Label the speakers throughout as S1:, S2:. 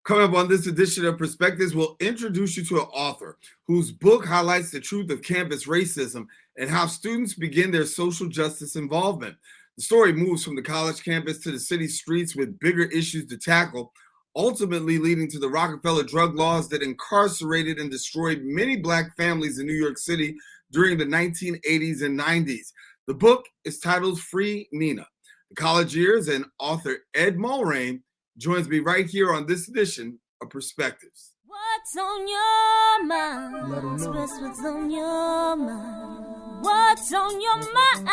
S1: Coming up on this edition of Perspectives, we'll introduce you to an author whose book highlights the truth of campus racism and how students begin their social justice involvement. The story moves from the college campus to the city streets with bigger issues to tackle, ultimately leading to the Rockefeller drug laws that incarcerated and destroyed many Black families in New York City during the 1980s and 90s. The book is titled Free Nina. The college years and author Ed Mulraine joins me right here on this edition of Perspectives.
S2: What's on your mind? Express what's on your mind. What's on your mind?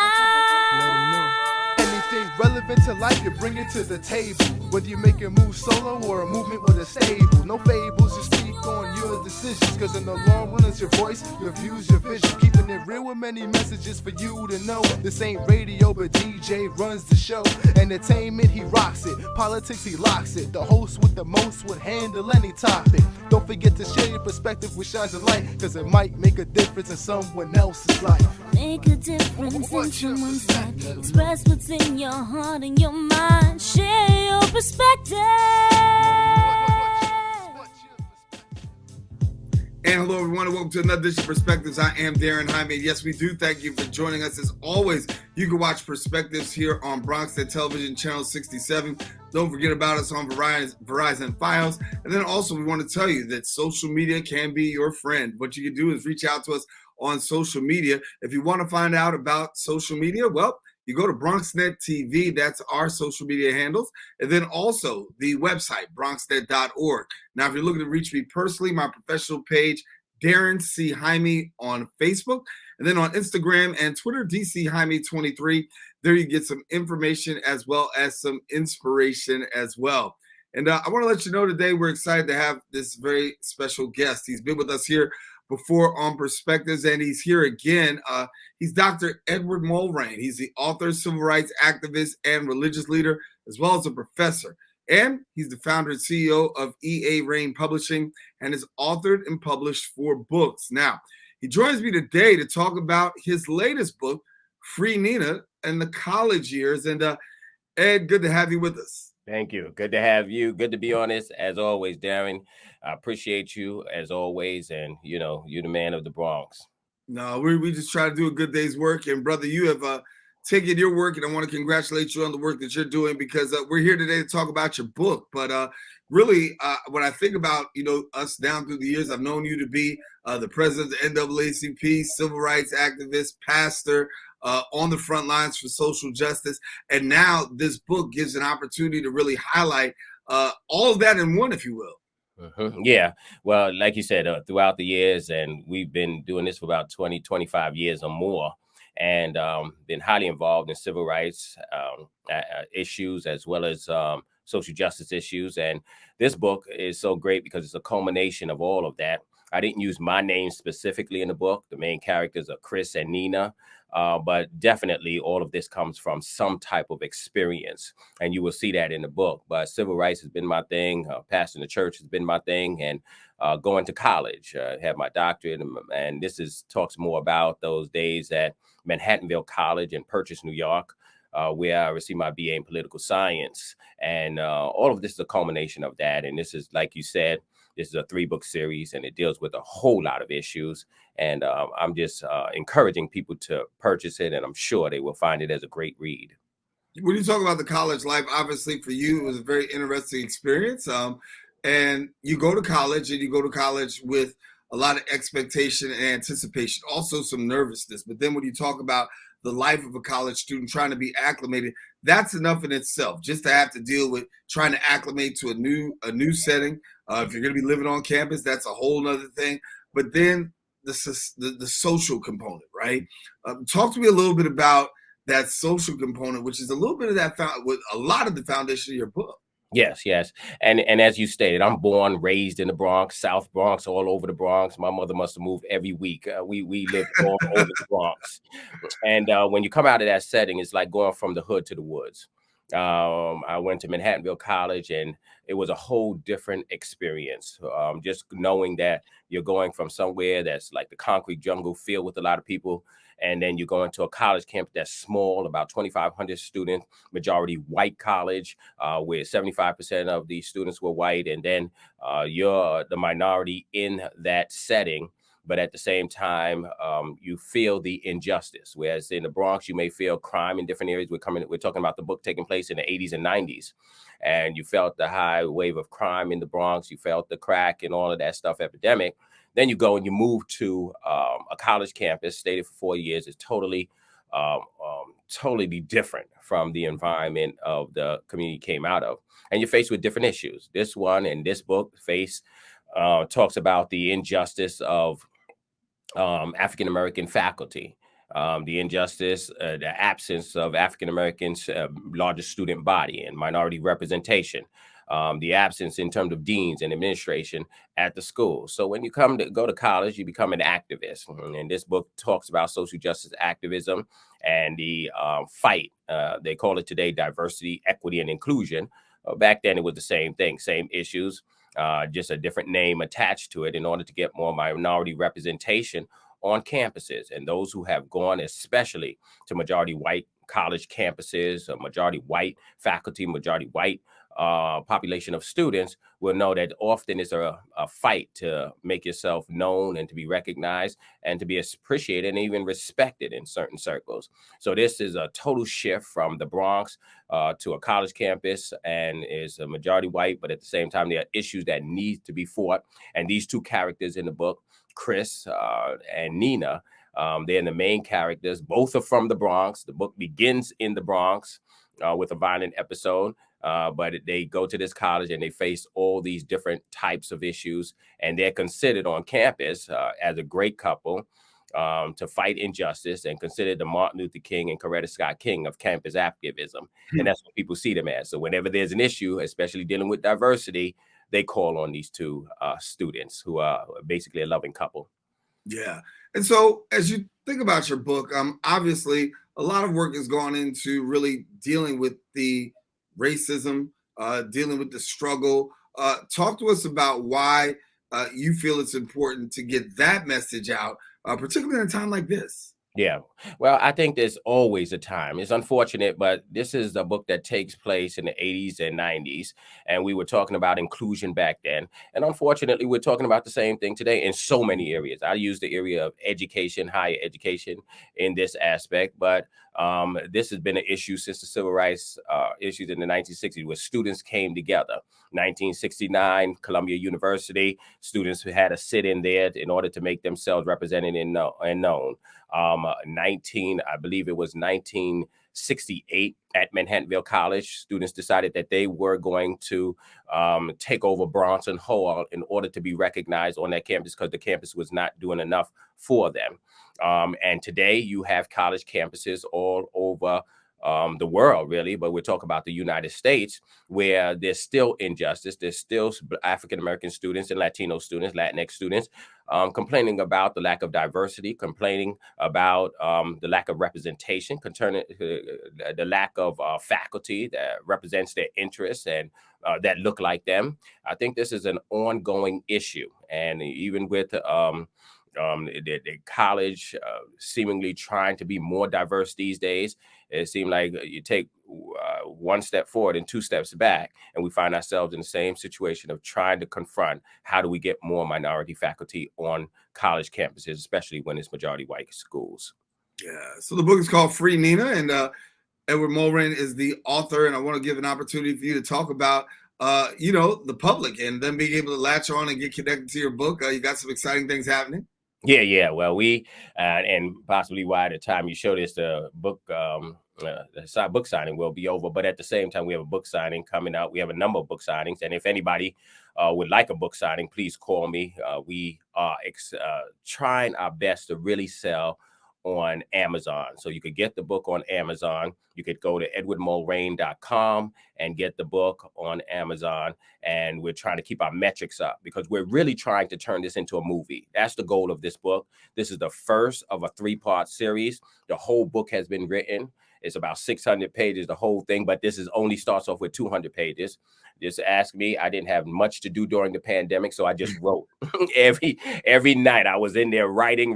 S3: Anything relevant to life, you bring it to the table. Whether you make a move solo or a movement with a stable. No fables, you speak on your decisions. Cause in the long run, it's your voice, your views, your vision. Keeping it real with many messages for you to know. This ain't radio, but DJ runs the show. Entertainment, he rocks it. Politics, he locks it. The host with the most would handle any topic. Don't forget to share your perspective with shines of light. Cause it might make a difference in someone else's life.
S2: Make a difference in someone's life. Express what's in your heart and your mind. Share your perspective.
S1: And hello, everyone, and welcome to another edition of Perspectives. I am Daren Jaime. Yes, we do thank you for joining us. As always, you can watch Perspectives here on Bronxnet Television, Channel 67. Don't forget about us on Verizon Files. And then also, we want to tell you that social media can be your friend. What you can do is reach out to us on social media. If you want to find out about social media, well, you go to BronxNet TV. That's our social media handles. And then also the website, bronxnet.org. Now, if you're looking to reach me personally, my professional page, Daren C. Jaime on Facebook. And then on Instagram and Twitter, DC Jaime23. There you get some information as well as some inspiration as well. And I want to let you know today we're excited to have this very special guest. He's been with us here before on Perspectives, and he's here again. He's Dr. Edward Mulraine. He's the author, civil rights activist, and religious leader, as well as a professor. And he's the founder and CEO of E.A. Rain Publishing and has authored and published 4 books. Now, he joins me today to talk about his latest book, Free Nina, and the college years. And Ed, good to have you with us.
S4: Thank you. Good to have you. Good to be on this, as always, Daren. I appreciate you, as always, and, you know, you're the man of the Bronx.
S1: No, we just try to do a good day's work. And, brother, you have taken your work, and I want to congratulate you on the work that you're doing because we're here today to talk about your book. But really, when I think about, you know, us down through the years, I've known you to be the president of the NAACP, civil rights activist, pastor, on the front lines for social justice. And now this book gives an opportunity to really highlight all of that in one, if you will.
S4: Mm-hmm. Yeah. Well, like you said, throughout the years, and we've been doing this for about 20, 25 years or more, and been highly involved in civil rights issues as well as social justice issues. And this book is so great because it's a culmination of all of that. I didn't use my name specifically in the book. The main characters are Chris and Nina. But definitely all of this comes from some type of experience, and you will see that in the book. But civil rights has been my thing. Pastoring the church has been my thing, and going to college, have my doctorate, and this talks more about those days at Manhattanville College in Purchase, New York, where I received my BA in political science, and all of this is a culmination of that. And this is, like you said, this is a 3-book series, and it deals with a whole lot of issues. And I'm just encouraging people to purchase it, and I'm sure they will find it as a great read.
S1: When you talk about the college life, obviously for you, it was a very interesting experience. And you go to college, and you go to college with a lot of expectation and anticipation, also some nervousness. But then when you talk about the life of a college student trying to be acclimated, that's enough in itself, just to have to deal with trying to acclimate to a new setting. If you're going to be living on campus, that's a whole nother thing. But then the social component, right? Talk to me a little bit about that social component, which is a little bit of that with a lot of the foundation of your book.
S4: Yes. And as you stated, I'm born, raised in the Bronx, South Bronx, all over the Bronx. My mother must have moved every week. We lived all over the Bronx. And when you come out of that setting, it's like going from the hood to the woods. I went to Manhattanville College, and it was a whole different experience. Just knowing that you're going from somewhere that's like the concrete jungle filled with a lot of people, and then you're going to a college campus that's small, about 2,500 students, majority white college, where 75% of the students were white, and then you're the minority in that setting. But at the same time, you feel the injustice. Whereas in the Bronx, you may feel crime in different areas. We're talking about the book taking place in the 80s and 90s, and you felt the high wave of crime in the Bronx. You felt the crack and all of that stuff epidemic. Then you go and you move to a college campus, stayed there for 4 years. It's totally different from the environment of the community you came out of, and you're faced with different issues. This one and this book talks about the injustice of African American faculty, the injustice, the absence of African Americans' largest student body and minority representation, the absence in terms of deans and administration at the school. So when you go to college, you become an activist. And this book talks about social justice activism and the fight. They call it today diversity, equity, and inclusion. Back then, it was the same thing, same issues. Just a different name attached to it in order to get more minority representation on campuses. And those who have gone, especially to majority white college campuses, majority white faculty, majority white population of students, will know that often it's a fight to make yourself known and to be recognized and to be appreciated and even respected in certain circles. So this is a total shift from the Bronx to a college campus, and is a majority white, but at the same time, there are issues that need to be fought. And these two characters in the book, Chris and Nina, they're the main characters. Both are from the Bronx. The book begins in the Bronx with a violent episode. But they go to this college and they face all these different types of issues, and they're considered on campus as a great couple to fight injustice, and considered the Martin Luther King and Coretta Scott King of campus activism. And that's what people see them as. So whenever there's an issue, especially dealing with diversity, they call on these two students who are basically a loving couple.
S1: Yeah. And so as you think about your book, obviously a lot of work has gone into really dealing with the racism, dealing with the struggle. Talk to us about why you feel it's important to get that message out, particularly in a time like this.
S4: Yeah. Well, I think there's always a time. It's unfortunate, but this is a book that takes place in the 80s and 90s. And we were talking about inclusion back then. And unfortunately, we're talking about the same thing today in so many areas. I use the area of education, higher education in this aspect. But this has been an issue since the civil rights issues in the 1960s, where students came together. 1969, Columbia University, students who had a sit-in there in order to make themselves represented and known. I believe it was 1968 at Manhattanville College, students decided that they were going to take over Bronson Hall in order to be recognized on that campus, because the campus was not doing enough for them. And today you have college campuses all over the world, really, but we're talking about the United States, where there's still injustice. There's still African-American students and Latino students, Latinx students, complaining about the lack of diversity, complaining about the lack of representation, concerning the lack of faculty that represents their interests and that look like them. I think this is an ongoing issue. And even with the college seemingly trying to be more diverse these days, it seemed like you take one step forward and two steps back, and we find ourselves in the same situation of trying to confront how do we get more minority faculty on college campuses, especially when it's majority white schools.
S1: Yeah. So the book is called Free Nina, and Edward Mulraine is the author, and I want to give an opportunity for you to talk about the public and them being able to latch on and get connected to your book. You got some exciting things happening.
S4: Yeah. Well, we and possibly why the time you show this, the book book signing will be over. But at the same time, we have a book signing coming out. We have a number of book signings, and if anybody would like a book signing, please call me. We are trying our best to really sell on Amazon. So you could get the book on Amazon. You could go to edwardmulraine.com and get the book on Amazon. And we're trying to keep our metrics up because we're really trying to turn this into a movie. That's the goal of this book. This is the first of a 3-part series. The whole book has been written. It's about 600 pages, the whole thing, but this is only starts off with 200 pages. Just ask me. I didn't have much to do during the pandemic, so I just wrote every night. I was in there writing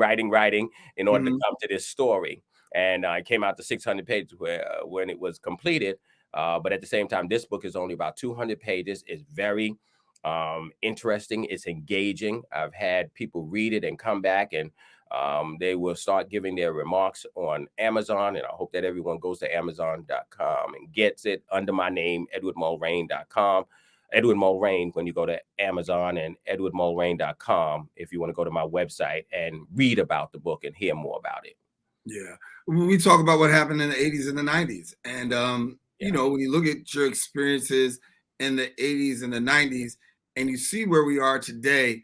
S4: in order to come to this story. And I came out to 600 pages when it was completed. But at the same time, this book is only about 200 pages. It's very interesting. It's engaging. I've had people read it and come back, and they will start giving their remarks on Amazon. And I hope that everyone goes to Amazon.com and gets it under my name, EdwardMulraine.com. Edward Mulraine, when you go to Amazon, and EdwardMulraine.com if you want to go to my website and read about the book and hear more about it.
S1: Yeah. We talk about what happened in the 80s and the 90s. And, you know, when you look at your experiences in the 80s and the 90s and you see where we are today,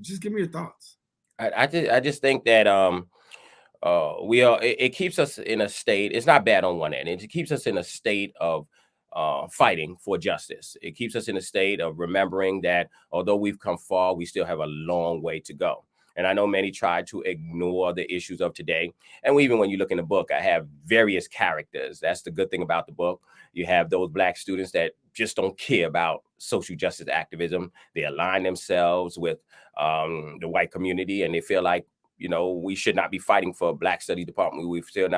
S1: just give me your thoughts.
S4: I just think that it keeps us in a state. It's not bad on one end. It keeps us in a state of fighting for justice. It keeps us in a state of remembering that although we've come far, we still have a long way to go. And I know many try to ignore the issues of today. And even when you look in the book, I have various characters. That's the good thing about the book. You have those Black students that just don't care about social justice activism. They align themselves with the white community, and they feel like, you know, we should not be fighting for a Black Studies department. We should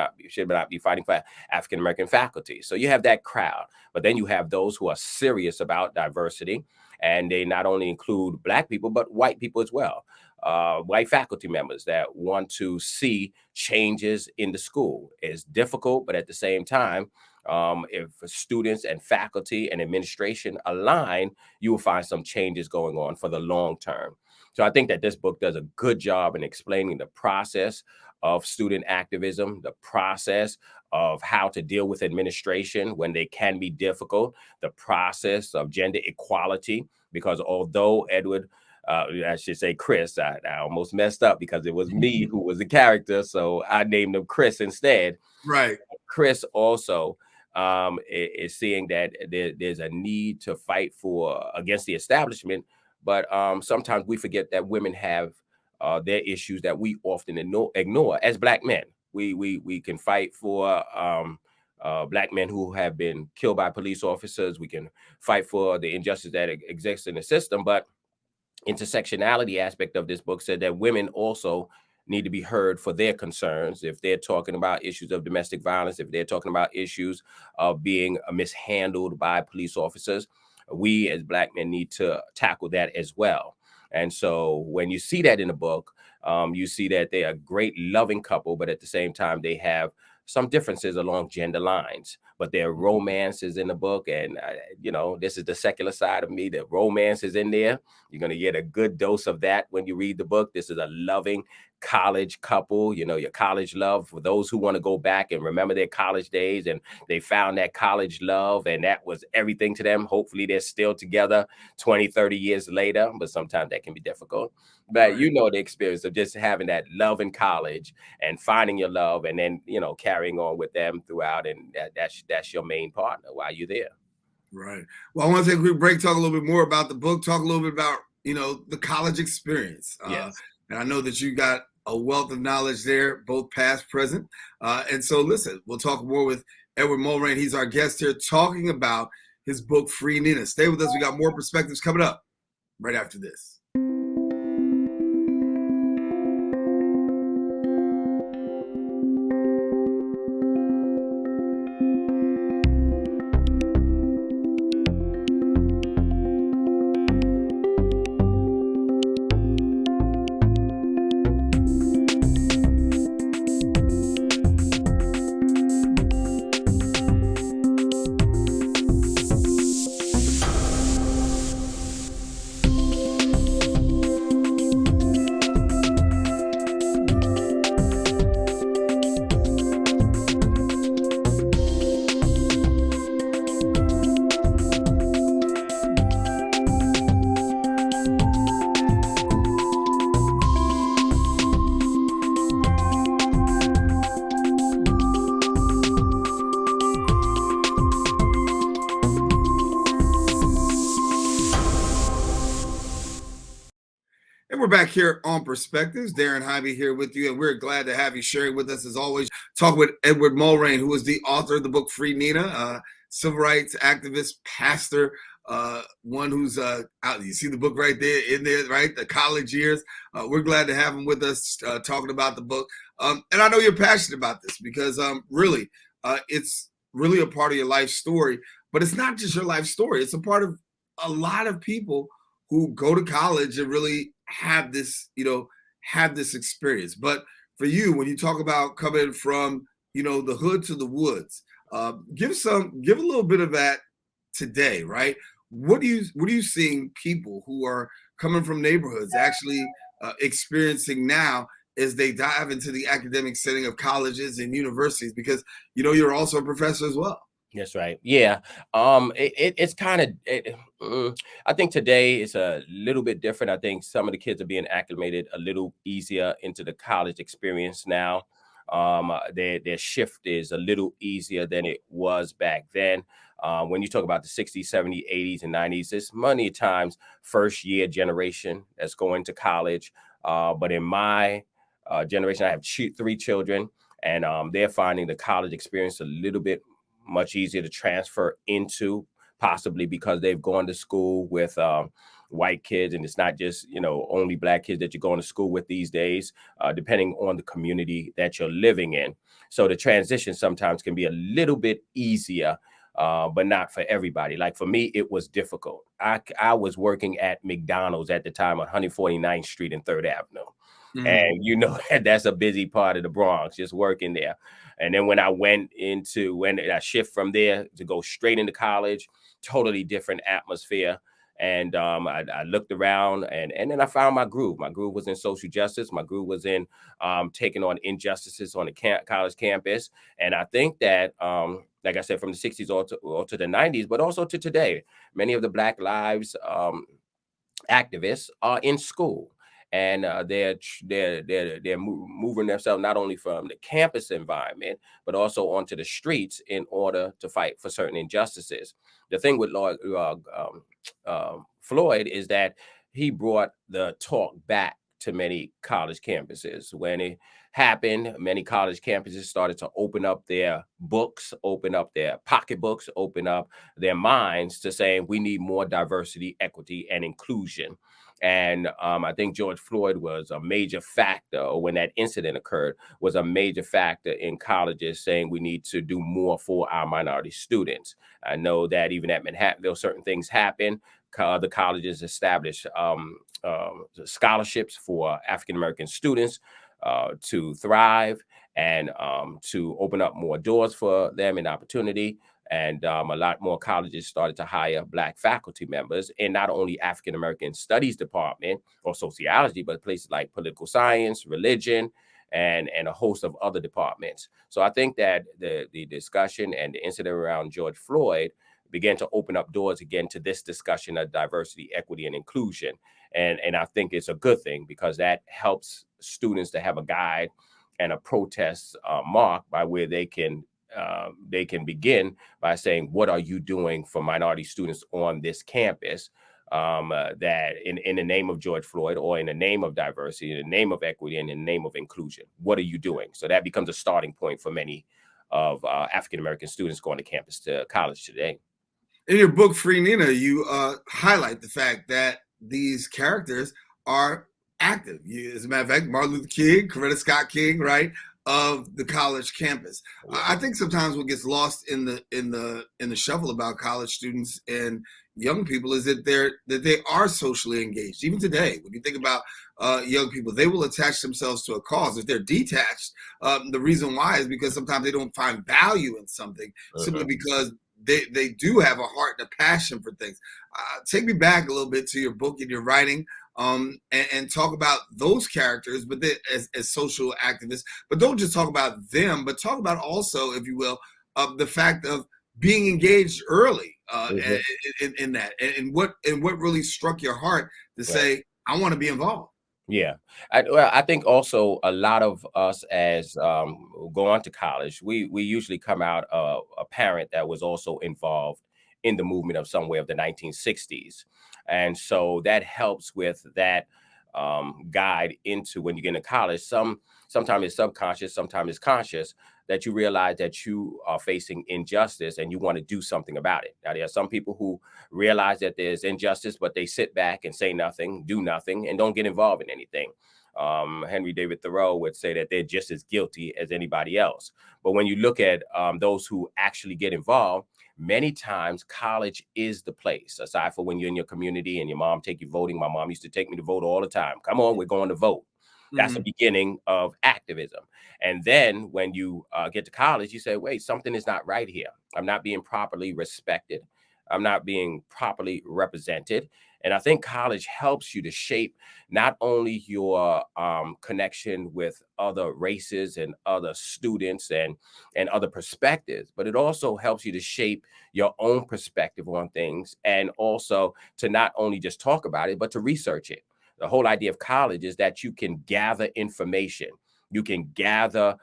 S4: not be fighting for African-American faculty. So you have that crowd. But then you have those who are serious about diversity, and they not only include Black people, but white people as well. White faculty members that want to see changes in the school. It's difficult, but at the same time, if students and faculty and administration align, you will find some changes going on for the long term. So I think that this book does a good job in explaining the process of student activism, the process of how to deal with administration when they can be difficult, the process of gender equality, because although I should say Chris, I almost messed up because it was me who was the character, so I named him Chris instead.
S1: Right.
S4: Chris also is seeing that there's a need to fight against the establishment, but sometimes we forget that women have their issues that we often ignore as Black men. We can fight for Black men who have been killed by police officers. We can fight for the injustice that exists in the system, but intersectionality aspect of this book said that women also need to be heard for their concerns. If they're talking about issues of domestic violence, if they're talking about issues of being mishandled by police officers, we as Black men need to tackle that as well. And so when you see that in the book, you see that they're a great loving couple, but at the same time, they have some differences along gender lines, but there are romances in the book. And, you know, this is the secular side of me. The romance is in there. You're going to get a good dose of that when you read the book. This is a loving college couple, you know, your college love for those who want to go back and remember their college days and they found that college love and that was everything to them. Hopefully they're still together 20, 30 years later, but sometimes that can be difficult. But you know the experience of just having that love in college and finding your love and then, you know, carrying on with them throughout. And that's your main partner while you're there.
S1: Right. Well, I want to take a quick break, talk a little bit more about the book, talk a little bit about, you know, the college experience.
S4: Yes.
S1: And I know that you got a wealth of knowledge there, both past, present. And so listen, we'll talk more with Edward Mulraine. He's our guest here talking about his book, Free Nina. Stay with us. We got more perspectives coming up right after this. And we're back here on Perspectives. Daren Jaime here with you, and we're glad to have you sharing with us as always. Talk with Edward Mulraine, who is the author of the book Free Nina, civil rights activist, pastor, one who's out. You see the book right there in there, right? The college years. We're glad to have him with us talking about the book. And I know you're passionate about this because really, it's really a part of your life story. But it's not just your life story. It's a part of a lot of people who go to college and really have this, have this experience. But for you, when you talk about coming from, the hood to the woods, give a little bit of that today, right? What are you seeing people who are coming from neighborhoods actually experiencing now as they dive into the academic setting of colleges and universities? Because you're also a professor as well.
S4: That's right. Yeah. It's kind of, I think today is a little bit different. I think some of the kids are being acclimated a little easier into the college experience now. Their shift is a little easier than it was back then. When you talk about the 60s, 70s, 80s, and 90s, it's many times first year generation that's going to college. But in my generation, I have three children, and they're finding the college experience a little bit much easier to transfer into, possibly because they've gone to school with white kids, and it's not just only Black kids that you're going to school with these days, depending on the community that you're living in. So the transition sometimes can be a little bit easier, but not for everybody. Like for me, it was difficult. I was working at McDonald's at the time on 149th Street and 3rd Avenue. And that's a busy part of the Bronx, just working there. And then when I shift from there to go straight into college, totally different atmosphere. And I looked around and then I found my groove. My groove was in social justice. My groove was in taking on injustices on the college campus. And I think that, like I said, from the 60s all to the 90s, but also to today, many of the Black Lives activists are in school. And they're moving themselves not only from the campus environment, but also onto the streets in order to fight for certain injustices. The thing with Floyd is that he brought the talk back to many college campuses. When it happened, many college campuses started to open up their books, open up their pocketbooks, open up their minds to saying we need more diversity, equity, and inclusion. And I think George Floyd was a major factor, or when that incident occurred, was a major factor in colleges saying we need to do more for our minority students. I know that even at Manhattanville, certain things happen. The colleges established scholarships for African-American students to thrive and to open up more doors for them and opportunity. And a lot more colleges started to hire Black faculty members in not only African-American studies department or sociology, but places like political science, religion, and a host of other departments. So I think that the discussion and the incident around George Floyd began to open up doors again to this discussion of diversity, equity, and inclusion. And I think it's a good thing because that helps students to have a guide and a protest mark by where they can begin by saying, what are you doing for minority students on this campus that in the name of George Floyd, or in the name of diversity, in the name of equity, and in the name of inclusion? What are you doing? So that becomes a starting point for many of African-American students going to campus to college today.
S1: In your book, Free Nina, you highlight the fact that these characters are active. As a matter of fact, Martin Luther King, Coretta Scott King, right, of the college campus. I think sometimes what gets lost in the shuffle about college students and young people is that they are socially engaged. Even today, when you think about young people, they will attach themselves to a cause. If they're detached, the reason why is because sometimes they don't find value in something simply because they do have a heart and a passion for things. Take me back a little bit to your book and your writing, and talk about those characters, but as social activists. But don't just talk about them, but talk about also, if you will, the fact of being engaged early in that, and what really struck your heart to say, I want to be involved.
S4: Yeah. I think also a lot of us as go on to college, we usually come out a parent that was also involved in the movement of some way of the 1960s. And so that helps with that guide into when you get into college. Sometimes it's subconscious, sometimes it's conscious, that you realize that you are facing injustice and you want to do something about it. Now, there are some people who realize that there's injustice, but they sit back and say nothing, do nothing, and don't get involved in anything. Henry David Thoreau would say that they're just as guilty as anybody else. But when you look at those who actually get involved, many times college is the place, aside from when you're in your community and your mom take you voting. My mom used to take me to vote all the time. Come on, we're going to vote. That's the beginning of activism. And then when you get to college, you say, wait, something is not right here. I'm not being properly respected. I'm not being properly represented. And I think college helps you to shape not only your connection with other races and other students and other perspectives, but it also helps you to shape your own perspective on things, and also to not only just talk about it, but to research it. The whole idea of college is that you can gather information. You can gather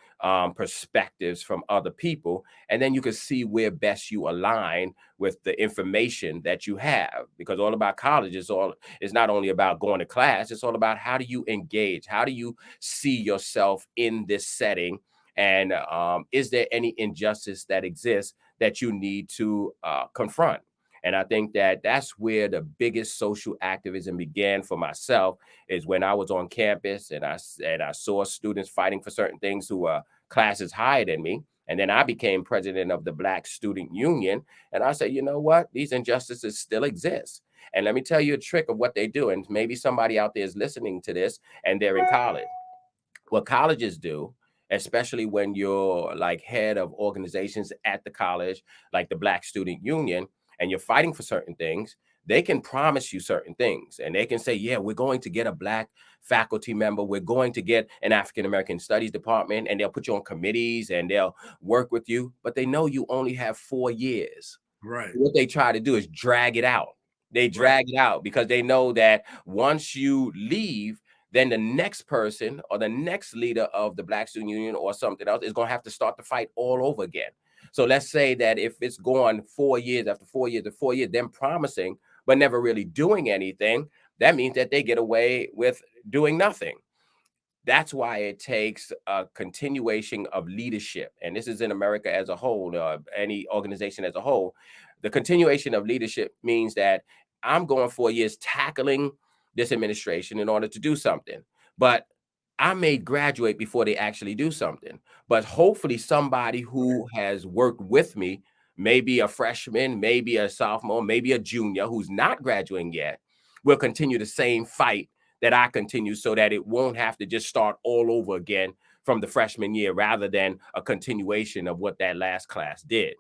S4: perspectives from other people, and then you can see where best you align with the information that you have. Because all about college is not only about going to class, it's all about how do you engage? How do you see yourself in this setting? And is there any injustice that exists that you need to confront? And I think that that's where the biggest social activism began for myself, is when I was on campus and I saw students fighting for certain things who were classes higher than me. And then I became president of the Black Student Union. And I said, you know what? These injustices still exist. And let me tell you a trick of what they do. And maybe somebody out there is listening to this and they're in college. What colleges do, especially when you're like head of organizations at the college, like the Black Student Union, and you're fighting for certain things, they can promise you certain things. And they can say, yeah, we're going to get a Black faculty member. We're going to get an African-American studies department, and they'll put you on committees and they'll work with you. But they know you only have 4 years.
S1: Right.
S4: What they try to do is drag it out. They drag it out because they know that once you leave, then the next person or the next leader of the Black Student Union or something else is going to have to start the fight all over again. So let's say that if it's gone 4 years after 4 years after 4 years, them promising but never really doing anything, that means that they get away with doing nothing. That's why it takes a continuation of leadership. And this is in America as a whole, any organization as a whole. The continuation of leadership means that I'm going 4 years tackling this administration in order to do something. But I may graduate before they actually do something. But hopefully somebody who has worked with me, maybe a freshman, maybe a sophomore, maybe a junior who's not graduating yet, will continue the same fight that I continue, so that it won't have to just start all over again from the freshman year, rather than a continuation of what that last class did.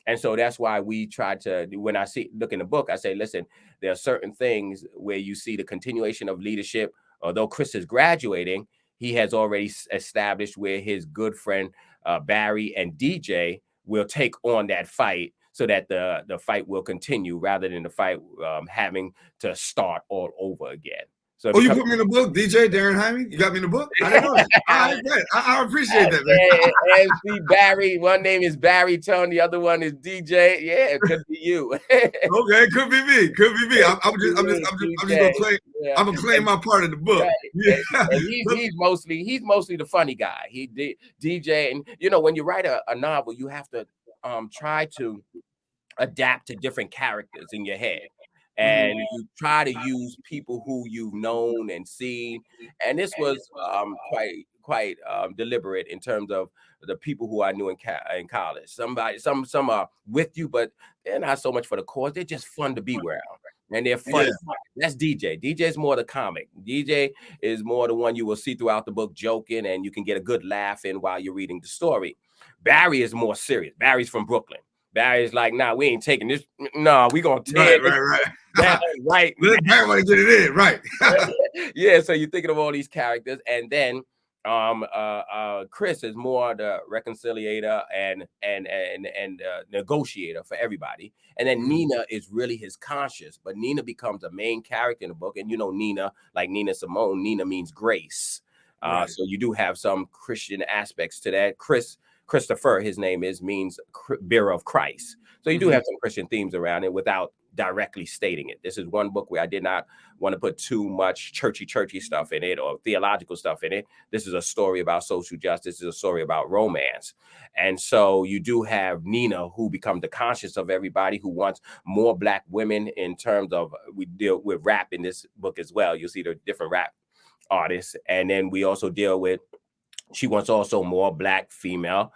S4: And so that's why we try to, when I look in the book, I say, listen, there are certain things where you see the continuation of leadership. Although Chris is graduating, he has already established where his good friend Barry and DJ will take on that fight, so that the fight will continue, rather than the fight having to start all over again. So
S1: you put me in the book, DJ Daren Jaime? You got me in the book? I didn't know that. I appreciate that, man.
S4: And see, Barry, one name is Barry Tone, the other one is DJ. Yeah, it could be you.
S1: Okay, could be me. Could be me. I'm just gonna claim. Yeah. I'm gonna claim my part of the book. Right.
S4: Yeah. And he's mostly the funny guy. He did DJ, and when you write a novel, you have to try to adapt to different characters in your head. And you try to use people who you've known and seen. And this was quite deliberate in terms of the people who I knew in college. Some are with you, but they're not so much for the cause. They're just fun to be around. And they're fun. Yeah. That's DJ. DJ is more the comic. DJ is more the one you will see throughout the book joking, and you can get a good laugh in while you're reading the story. Barry is more serious. Barry's from Brooklyn. Barry's like, nah, we ain't taking this. No, we gonna tear right.
S1: Let Barry get it in, right?
S4: Yeah. So you're thinking of all these characters, and then Chris is more the reconciliator and negotiator for everybody, and then Nina is really his conscience. But Nina becomes a main character in the book, and Nina, like Nina Simone, Nina means grace. Right. So you do have some Christian aspects to that. Christopher, his name means bearer of Christ. So you do have some Christian themes around it without directly stating it. This is one book where I did not want to put too much churchy stuff in it or theological stuff in it. This is a story about social justice. This is a story about romance. And so you do have Nina, who becomes the conscience of everybody, who wants more Black women in terms of, we deal with rap in this book as well. You'll see the different rap artists. And then we also deal with, she wants also more Black female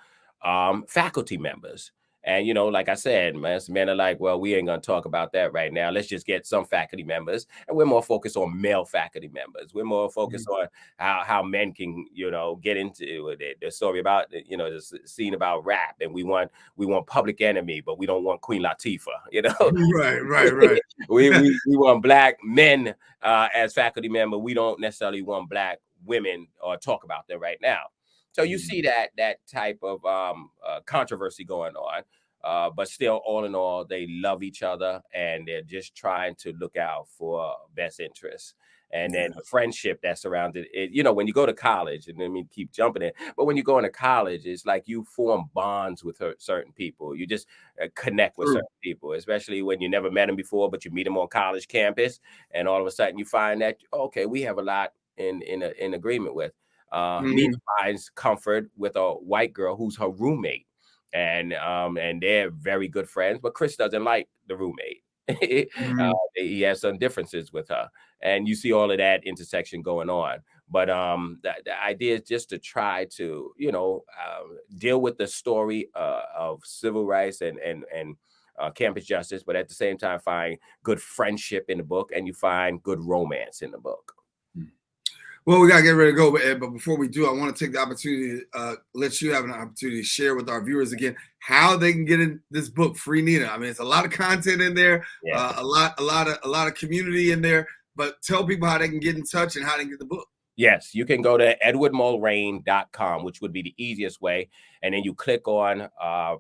S4: faculty members. And, you know, like I said, men are like, well, we ain't going to talk about that right now. Let's just get some faculty members. And we're more focused on male faculty members. We're more focused on how men can, you know, get into it. The story about, you know, the scene about rap. And we want Public Enemy, but we don't want Queen Latifah, you know.
S1: Right.
S4: we want Black men as faculty member. We don't necessarily want Black women or talk about them right now. So you see that type of controversy going on, but still, all in all, they love each other and they're just trying to look out for best interests. And then the friendship that surrounded it, you know, when you go to college, and let me keep jumping in, but when you go into college, it's like you form bonds with certain people. You just connect with certain people, especially when you never met them before, but you meet them on college campus, and all of a sudden you find that, okay, we have a lot in agreement with. Nina finds comfort with a white girl who's her roommate, and they're very good friends. But Chris doesn't like the roommate. He has some differences with her, and you see all of that intersection going on. But the idea is just to try to, you know, deal with the story of civil rights and campus justice, but at the same time find good friendship in the book, and you find good romance in the book.
S1: Well, we got to get ready to go, Ed, but before we do, I want to take the opportunity to let you have an opportunity to share with our viewers again how they can get in this book, Free Nina. I mean, it's a lot of content in there, a lot of community in there, but tell people how they can get in touch and how they can get the book.
S4: Yes, you can go to edwardmulraine.com, which would be the easiest way. And then you click on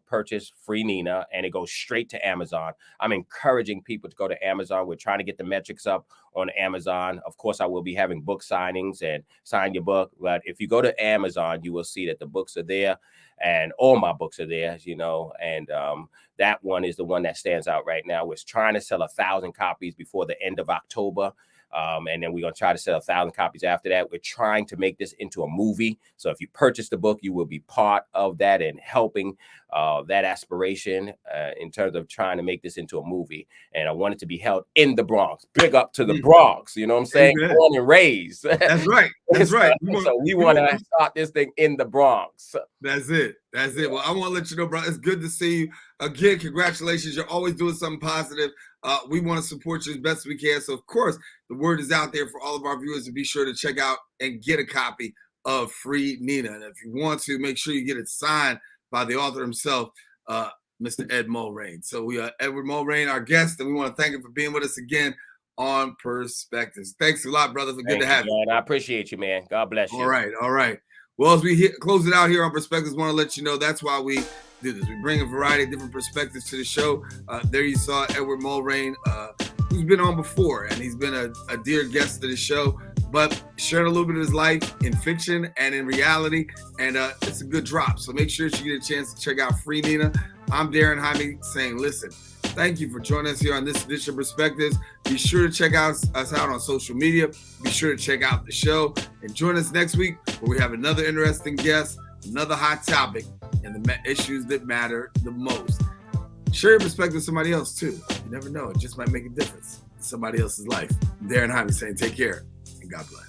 S4: purchase Free Nina, and it goes straight to Amazon. I'm encouraging people to go to Amazon. We're trying to get the metrics up on Amazon. Of course, I will be having book signings and sign your book. But if you go to Amazon, you will see that the books are there, and all my books are there, you know, and that one is the one that stands out right now. We're trying to sell 1,000 copies before the end of October. And then we're going to try to sell 1,000 copies after that. We're trying to make this into a movie. So if you purchase the book, you will be part of that and helping that aspiration in terms of trying to make this into a movie. And I want it to be held in the Bronx. Big up to the Bronx. You know what I'm saying? Born and raised.
S1: That's right. That's right.
S4: So we want to start this thing in the Bronx.
S1: That's it. That's it. Well, I want to let you know, bro, it's good to see you. Again, congratulations. You're always doing something positive. We want to support you as best we can. So, of course, the word is out there for all of our viewers to be sure to check out and get a copy of Free Nina. And if you want to, make sure you get it signed by the author himself, Mr. Ed Mulraine. So we are Edward Mulraine, our guest, and we want to thank him for being with us again on Perspectives. Thanks a lot, brother. For good to have you.
S4: I appreciate you, man. God bless you.
S1: All right. Well, as we close it out here on Perspectives, I want to let you know that's why we do this. We bring a variety of different perspectives to the show. There you saw Edward Mulraine, who's been on before, and he's been a dear guest to the show, but sharing a little bit of his life in fiction and in reality, and it's a good drop. So make sure you get a chance to check out Free Nina. I'm Daren Jaime saying, listen, thank you for joining us here on this edition of Perspectives. Be sure to check us out on social media. Be sure to check out the show, and join us next week where we have another interesting guest, another hot topic, and the issues that matter the most. Share your perspective with somebody else too. You never know. It just might make a difference in somebody else's life. Daren Jaime saying take care and God bless.